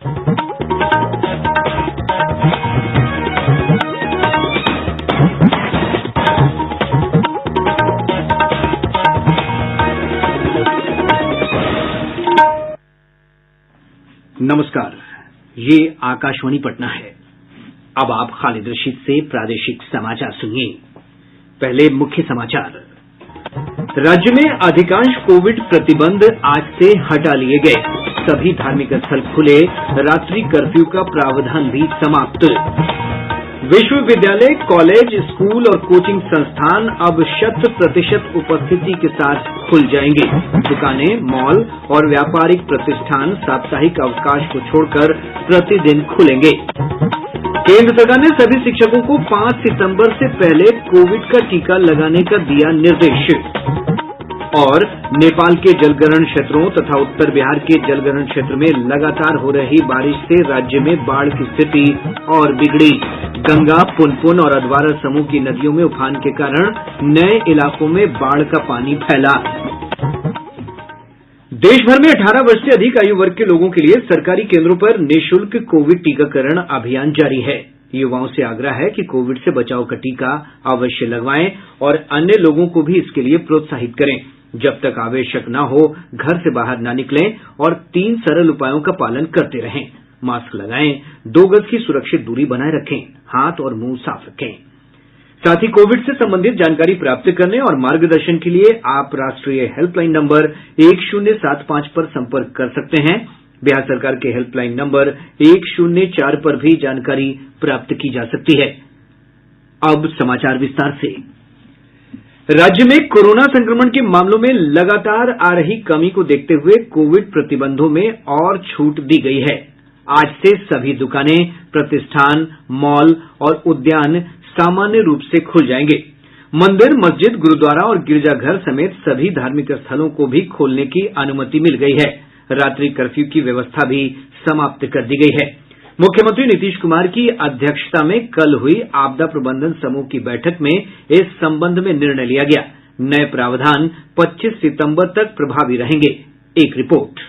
नमस्कार, ये आकाशवाणी पटना है। अब आप खालिद रशीद से प्रादेशिक समाचार सुनिए। पहले मुख्य समाचार। राज्य में अधिकांश कोविड प्रतिबंध आज से हटा लिए गए। सभी धार्मिक स्थल खुले, रात्रि कर्फ्यू का प्रावधान भी समाप्त। विश्वविद्यालय, कॉलेज, स्कूल और कोचिंग संस्थान अब 100% उपस्थिति के साथ खुल जाएंगे। दुकानें, मॉल और व्यापारिक प्रतिष्ठान साप्ताहिक अवकाश को छोड़कर प्रतिदिन खुलेंगे। केंद्र सरकार ने सभी शिक्षकों को 5 सितंबर से पहले कोविड का टीका लगाने का दिया निर्देश। और नेपाल के जलग्रहण क्षेत्रों तथा उत्तर बिहार के जलग्रहण क्षेत्र में लगातार हो रही बारिश से राज्य में बाढ़ की स्थिति और बिगड़ी। गंगा, पुनपुन और अधवारा समूह की नदियों में उफान के कारण नए इलाकों में बाढ़ का पानी फैला। देश भर में 18 वर्ष से अधिक आयु वर्ग के लोगों के लिए सरकारी केंद्रों पर निःशुल्क कोविड टीकाकरण अभियान जारी है। युवाओं से आग्रह है कि कोविड से बचाव का टीका अवश्य लगवाएं और अन्य लोगों को भी इसके लिए प्रोत्साहित करें। जब तक आवश्यक न हो, घर से बाहर न निकलें और 3 सरल उपायों का पालन करते रहें। मास्क लगाएं, 2 गज की सुरक्षित दूरी बनाए रखें, हाथ और मुंह साफ रखें। साथ ही कोविड से संबंधित जानकारी प्राप्त करने और मार्गदर्शन के लिए आप राष्ट्रीय हेल्पलाइन नंबर 1075 पर संपर्क कर सकते हैं। बिहार सरकार के हेल्पलाइन नंबर 104 पर भी जानकारी प्राप्त की जा सकती है। अब समाचार विस्तार से। राज्य में कोरोना संक्रमण के मामलों में लगातार आ रही कमी को देखते हुए कोविड प्रतिबंधों में और छूट दी गई है। आज से सभी दुकानें, प्रतिष्ठान, मॉल और उद्यान सामान्य रूप से खुल जाएंगे। मंदिर, मस्जिद, गुरुद्वारा और गिरजाघर समेत सभी धार्मिक स्थलों को भी खोलने की अनुमति मिल गई है। रात्रि कर्फ्यू की व्यवस्था भी समाप्त कर दी गई है। मुख्यमंत्री नीतीश कुमार की अध्यक्षता में कल हुई आपदा प्रबंधन समूह की बैठक में इस संबंध में निर्णय लिया गया। नए प्रावधान 25 सितंबर तक प्रभावी रहेंगे। एक रिपोर्ट।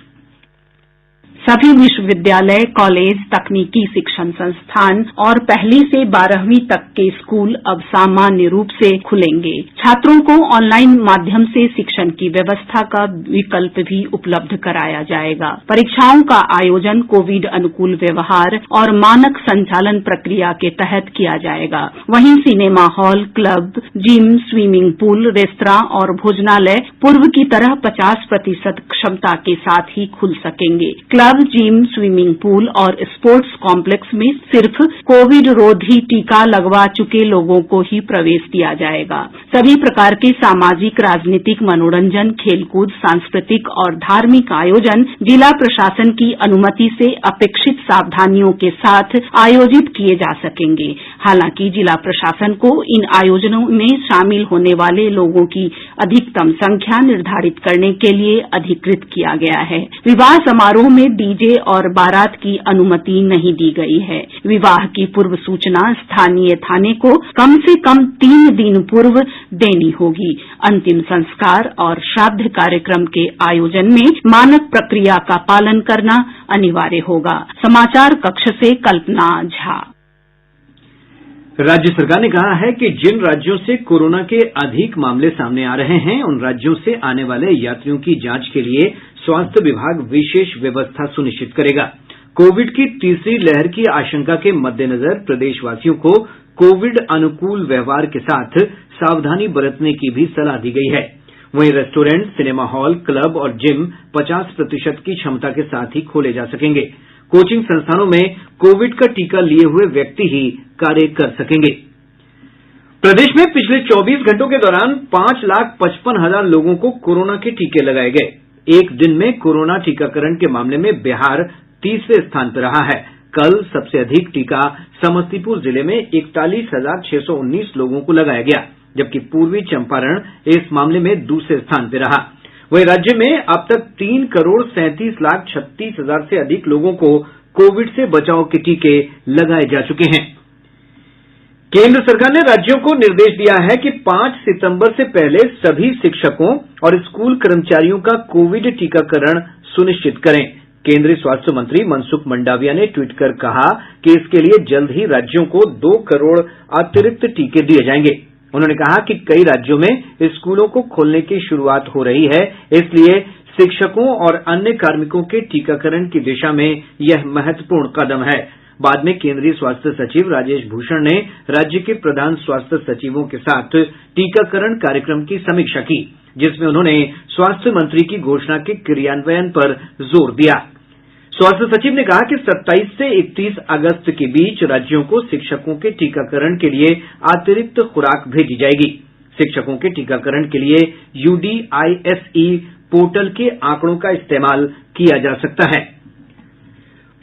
सभी विश्वविद्यालय, कॉलेज, तकनीकी शिक्षण संस्थान और 1 से 12वीं तक के स्कूल अब सामान्य रूप से खुलेंगे। छात्रों को ऑनलाइन माध्यम से शिक्षण की व्यवस्था का विकल्प भी उपलब्ध कराया जाएगा। परीक्षाओं का आयोजन कोविड अनुकूल व्यवहार और मानक संचालन प्रक्रिया के तहत किया जाएगा। वहीं cinema hall, club, gym, swimming pool, restaurant और भोजनालय पूर्व की तरह 50% क्षमता के साथ ही खुल सकेंगे। क्लब, जिम, स्विमिंग पूल और स्पोर्ट्स कॉम्प्लेक्स में सिर्फ कोविड रोधी टीका लगवा चुके लोगों को ही प्रवेश दिया जाएगा। सभी प्रकार के सामाजिक, राजनीतिक, मनोरंजन, खेलकूद, सांस्कृतिक और धार्मिक आयोजन जिला प्रशासन की अनुमति से अपेक्षित सावधानियों के साथ आयोजित किए जा सकेंगे। हालांकि जिला प्रशासन को इन आयोजनों में शामिल होने वाले लोगों की अधिकतम संख्या निर्धारित करने के लिए अधिकृत किया गया है। विवाह समारोह में डीजे और बारात की अनुमति नहीं दी गई है। विवाह की पूर्व सूचना स्थानीय थाने को कम से कम 3 दिन पूर्व देनी होगी। अंतिम संस्कार और श्राद्ध कार्यक्रम के आयोजन में मानक प्रक्रिया का पालन करना अनिवार्य होगा। समाचार कक्ष से कल्पना झा। राज्य सरकार ने कहा है कि जिन राज्यों से कोरोना के अधिक मामले सामने आ रहे हैं, उन राज्यों से आने वाले यात्रियों की जांच के लिए स्वास्थ्य विभाग विशेष व्यवस्था सुनिश्चित करेगा। कोविड की तीसरी लहर की आशंका के मद्देनजर प्रदेशवासियों को कोविड अनुकूल व्यवहार के साथ सावधानी बरतने की भी सलाह दी गई है। वहीं रेस्टोरेंट, सिनेमा हॉल, क्लब और जिम 50% की क्षमता के साथ ही खोले जा सकेंगे। कोचिंग संस्थानों में कोविड का टीका लिए हुए व्यक्ति ही कार्य कर सकेंगे। प्रदेश में पिछले 24 घंटों के दौरान 5,55,000 लोगों को कोरोना के टीके लगाए गए। एक दिन में कोरोना टीकाकरण के मामले में बिहार तीसरे स्थान पर रहा है। कल सबसे अधिक टीका समस्तीपुर जिले में 41,619 लोगों को लगाया गया, जबकि पूर्वी चंपारण इस मामले में दूसरे स्थान पर रहा। वहीं राज्य में अब तक 3,37,36,000 से अधिक लोगों को कोविड से बचाव के टीके लगाए जा चुके हैं। केंद्र सरकार ने राज्यों को निर्देश दिया है कि 5 सितंबर से पहले सभी शिक्षकों और स्कूल कर्मचारियों का कोविड टीकाकरण सुनिश्चित करें। केंद्रीय स्वास्थ्य मंत्री मनसुख मंडाविया ने ट्वीट कर कहा कि इसके लिए जल्द ही राज्यों को 2 करोड़ अतिरिक्त टीके दिए जाएंगे। उन्होंने कहा कि कई राज्यों में स्कूलों को खोलने की शुरुआत हो रही है, इसलिए शिक्षकों और अन्य कार्मिकों के टीकाकरण की दिशा में यह महत्वपूर्ण कदम है। बाद में केंद्रीय स्वास्थ्य सचिव राजेश भूषण ने राज्य के प्रधान स्वास्थ्य सचिवों के साथ टीकाकरण कार्यक्रम की समीक्षा की, जिसमें उन्होंने स्वास्थ्य मंत्री की घोषणा के क्रियान्वयन पर जोर दिया। स्वास्थ्य सचिव ने कहा कि 27 से 31 अगस्त के बीच राज्यों को शिक्षकों के टीकाकरण के लिए अतिरिक्त खुराक भेजी जाएगी। शिक्षकों के टीकाकरण के लिए UDISE पोर्टल के आंकड़ों का इस्तेमाल किया जा सकता है।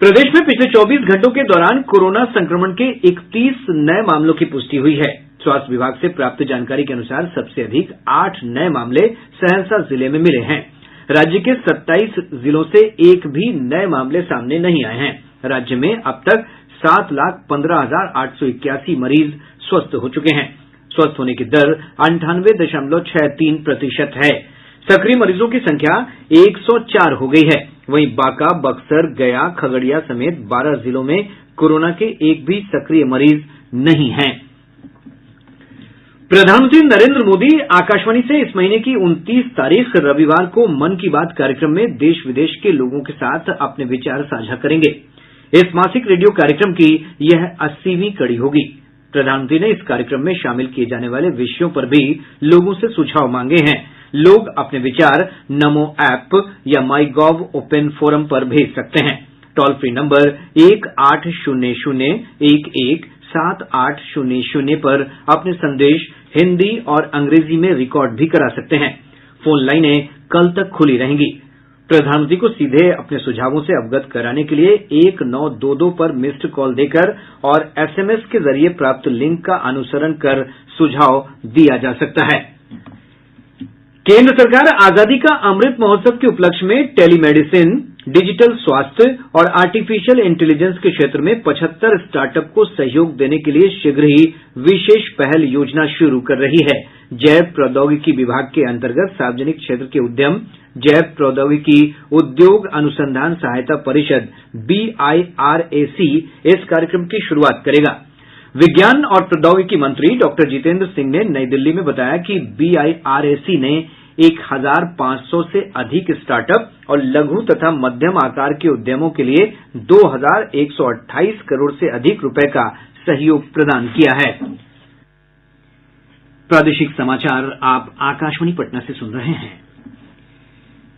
प्रदेश में पिछले 24 घंटों के दौरान कोरोना संक्रमण के 31 नए मामलों की पुष्टि हुई है। स्वास्थ्य विभाग से प्राप्त जानकारी के अनुसार सबसे अधिक 8 नए मामले सहरसा जिले में मिले हैं। राज्य के 27 जिलों से एक भी नए मामले सामने नहीं आए हैं। राज्य में अब तक 7,15,881 मरीज स्वस्थ हो चुके हैं। स्वस्थ होने की दर 98.63% है। सक्रिय मरीजों की संख्या 104 हो गई है। वहीं बांका, बक्सर, गया, खगड़िया समेत 12 जिलों में कोरोना के एक भी सक्रिय मरीज नहीं हैं। प्रधानमंत्री नरेंद्र मोदी आकाशवाणी से इस महीने की 29 तारीख रविवार को मन की बात कार्यक्रम में देश विदेश के लोगों के साथ अपने विचार साझा करेंगे। इस मासिक रेडियो कार्यक्रम की यह 80वीं कड़ी होगी। प्रधानमंत्री ने इस कार्यक्रम में शामिल किए जाने वाले विषयों पर भी लोगों से सुझाव मांगे हैं। लोग अपने विचार नमो ऐप या MyGov ओपन फोरम पर भेज सकते हैं। टोल फ्री नंबर 1800-117800 पर अपने संदेश हिंदी और अंग्रेजी में रिकॉर्ड भी करा सकते हैं। फोन लाइनें कल तक खुली रहेंगी। प्रधानमंत्री को सीधे अपने सुझावों से अवगत कराने के लिए 1922 पर मिस्ड कॉल देकर और SMS के जरिए प्राप्त लिंक का अनुसरण कर सुझाव दिया जा सकता है। केंद्र सरकार आजादी का अमृत महोत्सव के उपलक्ष्य में टेलीमेडिसिन, डिजिटल स्वास्थ्य और आर्टिफिशियल इंटेलिजेंस के क्षेत्र में 75 स्टार्टअप को सहयोग देने के लिए शीघ्र ही विशेष पहल योजना शुरू कर रही है। जैव प्रौद्योगिकी विभाग के अंतर्गत सार्वजनिक क्षेत्र के उद्यम जैव प्रौद्योगिकी उद्योग अनुसंधान सहायता परिषद BIRAC इस कार्यक्रम की शुरुआत करेगा। विज्ञान और प्रौद्योगिकी मंत्री डॉक्टर जितेंद्र सिंह ने नई दिल्ली में बताया कि BIRAC ने 1500 से अधिक स्टार्टअप और लघु तथा मध्यम आकार के उद्यमों के लिए 2128 करोड़ से अधिक रुपए का सहयोग प्रदान किया है। प्रादेशिक समाचार आप आकाशवाणी पटना से सुन रहे हैं।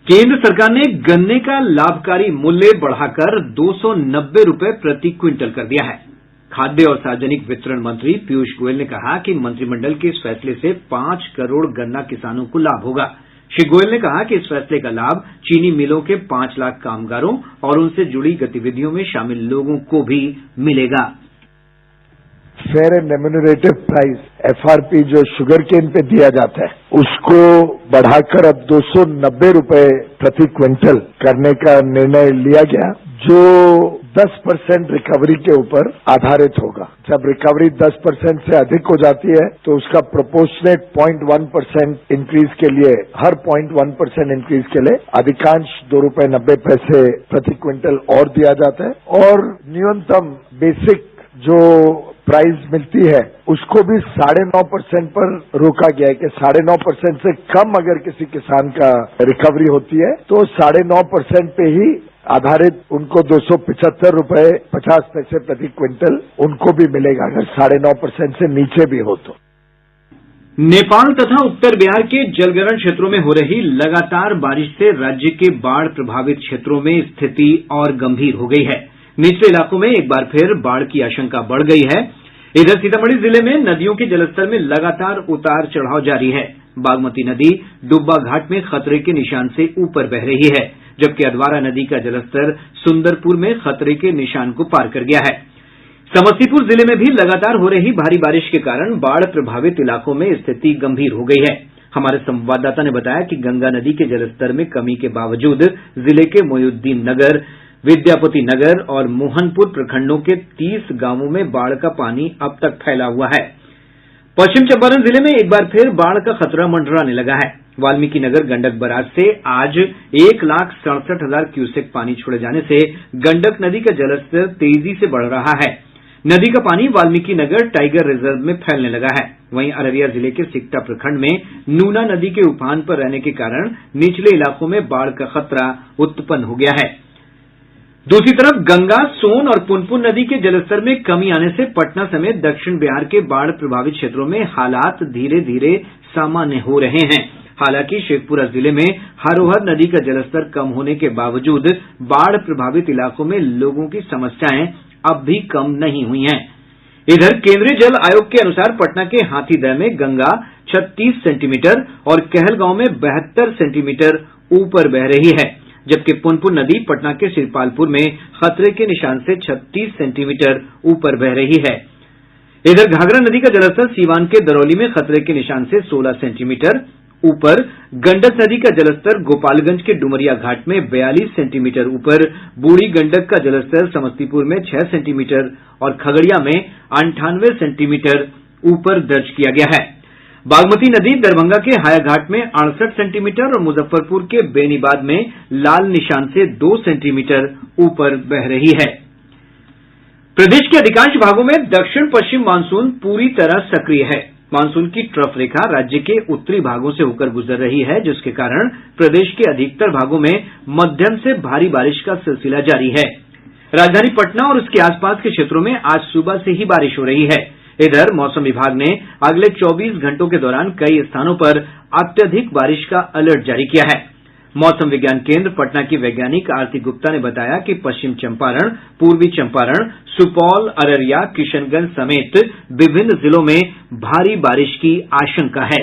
केंद्र सरकार ने गन्ने का लाभकारी मूल्य बढ़ाकर 290 रुपए प्रति क्विंटल कर दिया है। खाद्य और सार्वजनिक वितरण मंत्री पीयूष गोयल ने कहा कि मंत्रिमंडल के इस फैसले से 5 करोड़ गन्ना किसानों को लाभ होगा। श्री गोयल ने कहा कि इस फैसले का लाभ चीनी मिलों के 5 लाख कामगारों और उनसे जुड़ी गतिविधियों में शामिल लोगों को भी मिलेगा। Fair and remunerative price FRP जो शुगर केन पे दिया जाता है उसको बढ़ाकर अब 290 रुपए प्रति क्विंटल करने का निर्णय लिया गया, जो 10% रिकवरी के ऊपर आधारित होगा। जब रिकवरी 10% से अधिक हो जाती है तो उसका प्रोपोर्शनेट 0.1% इंक्रीज के लिए हर 0.1% इंक्रीज के लिए अधिकांश ₹2.90 प्रति क्विंटल और दिया जाता है और न्यूनतम बेसिक जो प्राइस मिलती है उसको भी 9.5% पर रोका गया है कि 9.5% से कम अगर किसी किसान का रिकवरी होती है तो 9.5% पे ही आधारित उनको 275 रुपए 50 पैसे प्रति क्विंटल उनको भी मिलेगा अगर 9.5% से नीचे भी हो तो। नेपाल तथा उत्तर बिहार के जलग्रहण क्षेत्रों में हो रही लगातार बारिश से राज्य के बाढ़ प्रभावित क्षेत्रों में स्थिति और गंभीर हो गई है। निचले इलाकों में एक बार फिर बाढ़ की आशंका बढ़ गई है। इधर सीतामढ़ी जिले में नदियों के जलस्तर में लगातार उतार चढ़ाव जारी है। बागमती नदी डुब्बा घाट में खतरे के निशान से ऊपर बह रही है, जबकि अधवारा नदी का जलस्तर सुंदरपुर में खतरे के निशान को पार कर गया है। समस्तीपुर जिले में भी लगातार हो रही भारी बारिश के कारण बाढ़ प्रभावित इलाकों में स्थिति गंभीर हो गई है। हमारे संवाददाता ने बताया कि गंगा नदी के जलस्तर में कमी के बावजूद जिले के मोहिउद्दीन नगर, विद्यापति नगर और मोहनपुर प्रखंडों के 30 गांवों में बाढ़ का पानी अब तक फैला हुआ है। पश्चिम चंपारण जिले में एक बार फिर बाढ़ का खतरा मंडराने लगा है। वाल्मीकिनगर गंडक बराज से आज 1,67,000 क्यूसेक पानी छोड़े जाने से गंडक नदी का जलस्तर तेजी से बढ़ रहा है। नदी का पानी वाल्मीकिनगर टाइगर रिजर्व में फैलने लगा है। वहीं अररिया जिले के सिकटा प्रखंड में नूना नदी के उफान पर रहने के कारण निचले इलाकों में बाढ़ का खतरा उत्पन्न हो गया है। दूसरी तरफ गंगा, सोन और पुनपुन नदी के जलस्तर में कमी आने से पटना समेत दक्षिण बिहार के बाढ़ प्रभावित क्षेत्रों में हालात धीरे धीरे सामान्य हो रहे हैं। हालांकि शेखपुरा जिले में हरोहर नदी का जलस्तर कम होने के बावजूद बाढ़ प्रभावित इलाकों में लोगों की समस्याएं अब भी कम नहीं हुई हैं। इधर केंद्रीय जल आयोग के अनुसार पटना के हाथीदह में गंगा 36 सेंटीमीटर और कहलगांव में 72 सेंटीमीटर ऊपर बह रही है, जबकि पुनपुन नदी पटना के श्रीपालपुर में खतरे के निशान से 36 सेंटीमीटर ऊपर बह रही है। इधर घाघरा नदी का जलस्तर सीवान के दरौली में खतरे के निशान से 16 सेंटीमीटर ऊपर, गंडक नदी का जलस्तर गोपालगंज के डुमरिया घाट में 42 सेंटीमीटर ऊपर, बूढ़ी गंडक का जलस्तर समस्तीपुर में 6 सेंटीमीटर और खगड़िया में 98 सेंटीमीटर ऊपर दर्ज किया गया है। बागमती नदी दरभंगा के हायाघाट में 68 सेंटीमीटर और मुजफ्फरपुर के बेनीबाद में लाल निशान से 2 सेंटीमीटर ऊपर बह रही है। प्रदेश के अधिकांश भागों में दक्षिण पश्चिम मानसून पूरी तरह सक्रिय है। मानसून की ट्रफ रेखा राज्य के उत्तरी भागों से होकर गुजर रही है, जिसके कारण प्रदेश के अधिकतर भागों में मध्यम से भारी बारिश का सिलसिला जारी है। राजधानी पटना और उसके आसपास के क्षेत्रों में आज सुबह से ही बारिश हो रही है। इधर मौसम विभाग ने अगले 24 घंटों के दौरान कई स्थानों पर अत्यधिक बारिश का अलर्ट जारी किया है। मौसम विज्ञान केंद्र पटना की वैज्ञानिक आरती गुप्ता ने बताया कि पश्चिम चंपारण, पूर्वी चंपारण, सुपौल, अररिया, किशनगंज समेत विभिन्न जिलों में भारी बारिश की आशंका है।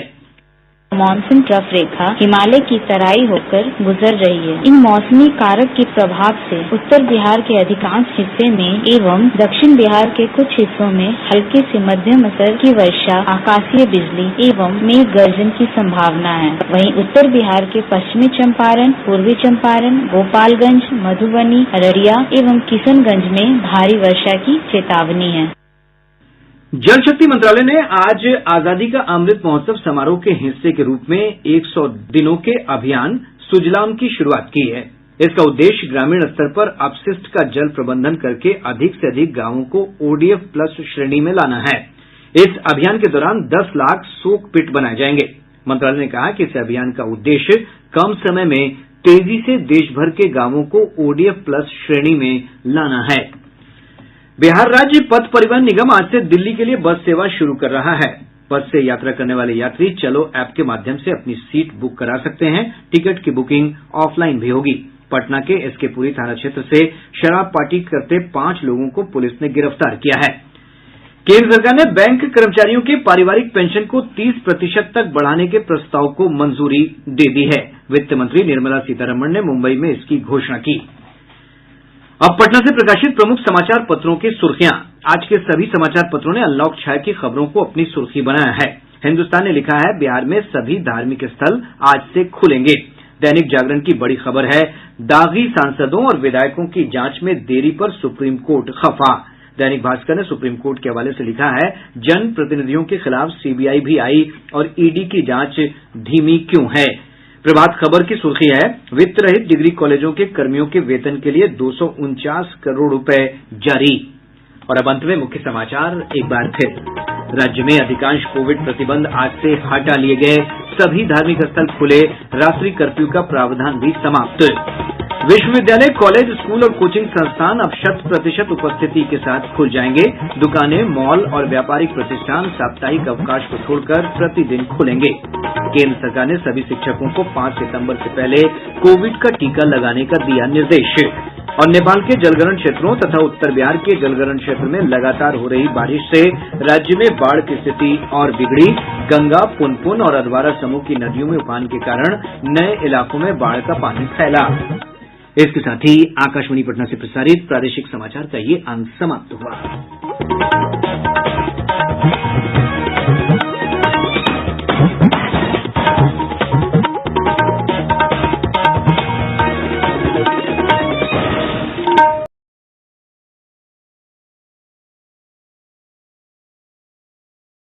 मानसून ट्रफ रेखा हिमालय की तराई होकर गुजर रही है। इन मौसमी कारक के प्रभाव से उत्तर बिहार के अधिकांश हिस्से में एवं दक्षिण बिहार के कुछ हिस्सों में हल्के से मध्यम स्तर की वर्षा, आकाशीय बिजली एवं मेघ गर्जन की संभावना है। वहीं उत्तर बिहार के पश्चिमी चंपारण, पूर्वी चंपारण, गोपालगंज, मधुबनी, अररिया एवं किशनगंज में भारी वर्षा की चेतावनी है। जल शक्ति मंत्रालय ने आज आजादी का अमृत महोत्सव समारोह के हिस्से के रूप में 100 दिनों के अभियान सुजलाम की शुरुआत की है। इसका उद्देश्य ग्रामीण स्तर पर अपशिष्ट का जल प्रबंधन करके अधिक से अधिक गांवों को ODF प्लस श्रेणी में लाना है। इस अभियान के दौरान 10 लाख सोक पिट बनाए जाएंगे। मंत्रालय ने कहा कि इस अभियान का उद्देश्य कम समय में तेजी से देश भर के गांवों को ODF प्लस श्रेणी में लाना है। बिहार राज्य पथ परिवहन निगम आज से दिल्ली के लिए बस सेवा शुरू कर रहा है। बस से यात्रा करने वाले यात्री चलो ऐप के माध्यम से अपनी सीट बुक करा सकते हैं। टिकट की बुकिंग ऑफलाइन भी होगी। पटना के एसके पुरी थाना क्षेत्र से शराब पार्टी करते 5 लोगों को पुलिस ने गिरफ्तार किया है। केंद्र सरकार ने बैंक कर्मचारियों के पारिवारिक पेंशन को 30% तक बढ़ाने के प्रस्ताव को मंजूरी दे दी है। वित्त मंत्री निर्मला सीतारमण ने मुंबई में इसकी घोषणा की। अब पटना से प्रकाशित प्रमुख समाचार पत्रों की सुर्खियां। आज के सभी समाचार पत्रों ने अनलॉक 6 की खबरों को अपनी सुर्खी बनाया है। हिन्दुस्तान ने लिखा है बिहार में सभी धार्मिक स्थल आज से खुलेंगे। दैनिक जागरण की बड़ी खबर है दागी सांसदों और विधायकों की जांच में देरी पर सुप्रीम कोर्ट खफा। दैनिक भास्कर ने सुप्रीम कोर्ट के हवाले से लिखा है जन प्रतिनिधियों के खिलाफ सीबीआई भी आई और ईडी की जांच धीमी क्यों है। प्रभात खबर की सुर्खी है वित्त रहित डिग्री कॉलेजों के कर्मियों के वेतन के लिए 249 करोड़ रुपए जारी। और अब अंत में मुख्य समाचार एक बार फिर। राज्य में अधिकांश कोविड प्रतिबंध आज से हटा लिए गए। सभी धार्मिक स्थल खुले। रात्रि कर्फ्यू का प्रावधान भी समाप्त। विश्वविद्यालय, कॉलेज, स्कूल और कोचिंग संस्थान अब 100% उपस्थिति के साथ खुल जाएंगे। दुकानें, मॉल और व्यापारिक प्रतिष्ठान साप्ताहिक अवकाश को छोड़कर प्रतिदिन खुलेंगे। केंद्र सरकार ने सभी शिक्षकों को 5 सितंबर से पहले कोविड का टीका लगाने का दिया निर्देश। और नेपाल के जलग्रहण क्षेत्रों तथा उत्तर बिहार के जलग्रहण क्षेत्र में लगातार हो रही बारिश से राज्य में बाढ़ की स्थिति और बिगड़ी। गंगा, पुनपुन और अधवारा समूह की नदियों में उफान के कारण नए इलाकों में बाढ़ का पानी फैला। इसके साथ ही आकाशवाणी पटना से प्रसारित प्रादेशिक समाचार का ये अंक समाप्त हुआ।